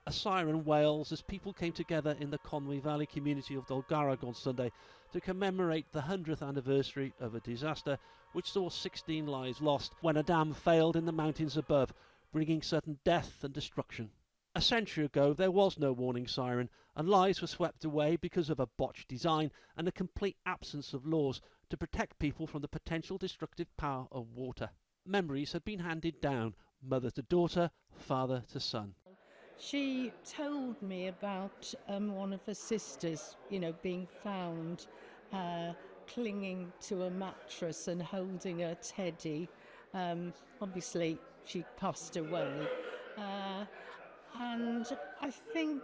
A siren wails as people came together in the Conwy Valley community of Dolgarrog on Sunday to commemorate the 100th anniversary of a disaster which saw 16 lives lost when a dam failed in the mountains above, bringing sudden death and destruction. A century ago there was no warning siren, and lives were swept away because of a botched design and a complete absence of laws to protect people from the potential destructive power of water. Memories had been handed down, mother to daughter, father to son. She told me about one of her sisters, being found clinging to a mattress and holding her teddy. Obviously, she passed away. And I think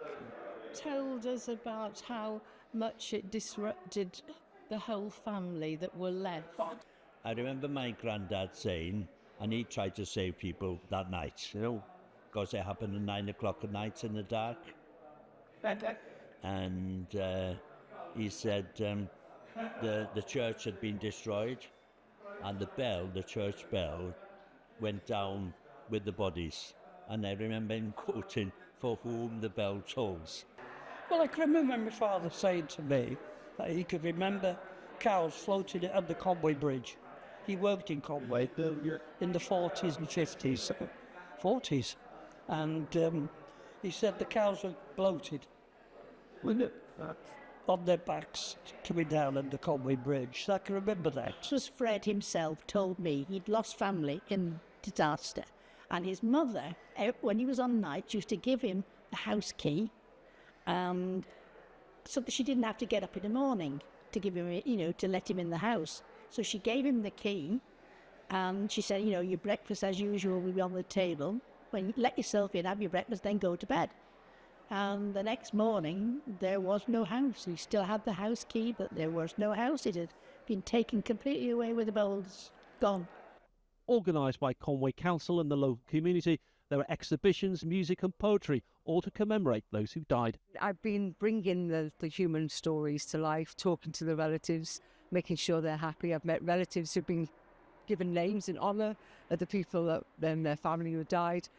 told us about how much it disrupted the whole family that were left. I remember my granddad saying, and he tried to save people that night, because it happened at 9 o'clock at night in the dark. And he said the church had been destroyed, and the church bell, went down with the bodies. And I remember him quoting, "For whom the bell tolls." Well, I can remember my father saying to me that he could remember cows floating at the Conwy Bridge. He worked in Conwy in the 40s and 50s. 40s. And he said the cows were bloated on their backs coming down at the Conwy Bridge. So I can remember that. Just Fred himself told me he'd lost family in disaster, and his mother, when he was on nights, used to give him the house key, so that she didn't have to get up in the morning to give him, to let him in the house. So she gave him the key, and she said, your breakfast as usual will be on the table. When you let yourself in, have your breakfast, then go to bed. And the next morning, there was no house. He still had the house key, but there was no house. It had been taken completely away with the bells gone. Organised by Conwy Council and the local community, there were exhibitions, music and poetry, all to commemorate those who died. I've been bringing the human stories to life, talking to the relatives, making sure they're happy. I've met relatives who've been given names in honour of the people that their family who died,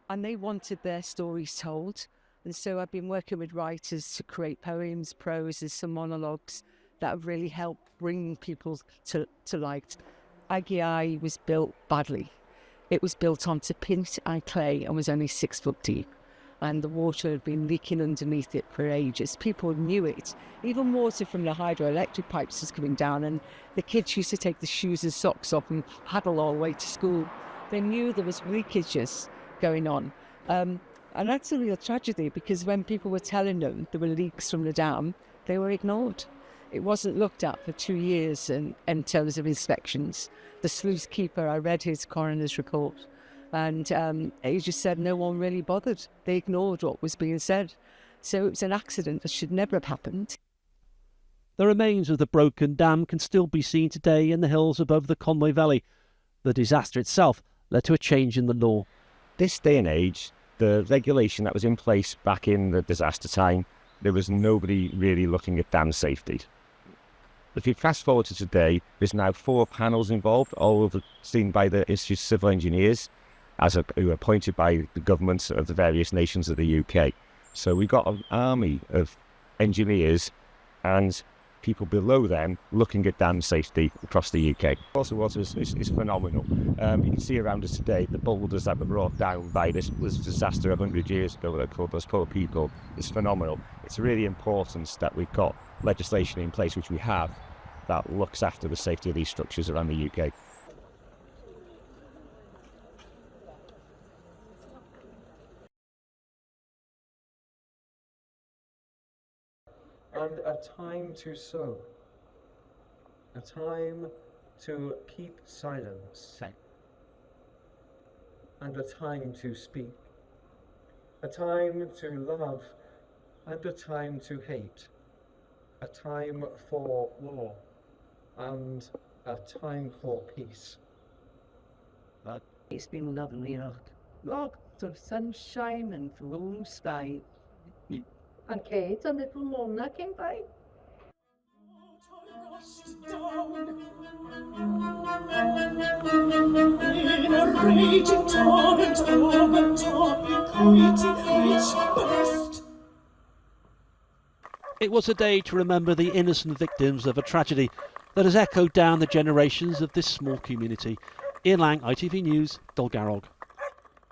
and they wanted their stories told. And so I've been working with writers to create poems, prose, and some monologues that have really helped bring people to light. Agi was built badly. It was built onto pint and clay and was only 6 foot deep. And the water had been leaking underneath it for ages. People knew it. Even water from the hydroelectric pipes was coming down, and the kids used to take the shoes and socks off and paddle all the way to school. They knew there was leakages going on. And that's a real tragedy, because when people were telling them there were leaks from the dam, they were ignored. It wasn't looked at for 2 years in terms of inspections. The sluice keeper, I read his coroner's report, and he just said no one really bothered. They ignored what was being said. So it was an accident that should never have happened. The remains of the broken dam can still be seen today in the hills above the Conwy Valley. The disaster itself led to a change in the law. This day and age, the regulation that was in place back in the disaster time, there was nobody really looking at dam safety. If you fast forward to today, there's now 4 panels involved, all overseen by the Institute of Civil Engineers, who are appointed by the governments of the various nations of the UK. So we've got an army of engineers and people below them looking at dam safety across the UK. Also, water is phenomenal. You can see around us today the boulders that were brought down by this disaster 100 years ago that killed those poor people. It's phenomenal. It's really important that we've got legislation in place, which we have, that looks after the safety of these structures around the UK. And a time to sow, a time to keep silence, and a time to speak, a time to love and a time to hate, a time for war and a time for peace. It's been lovely, lots of sunshine and blue sky. And Kate, a little Mona came by. In a raging torrent overturned equity which burst. It was a day to remember the innocent victims of a tragedy that has echoed down the generations of this small community. Ian Lang, ITV News, Dolgarrog.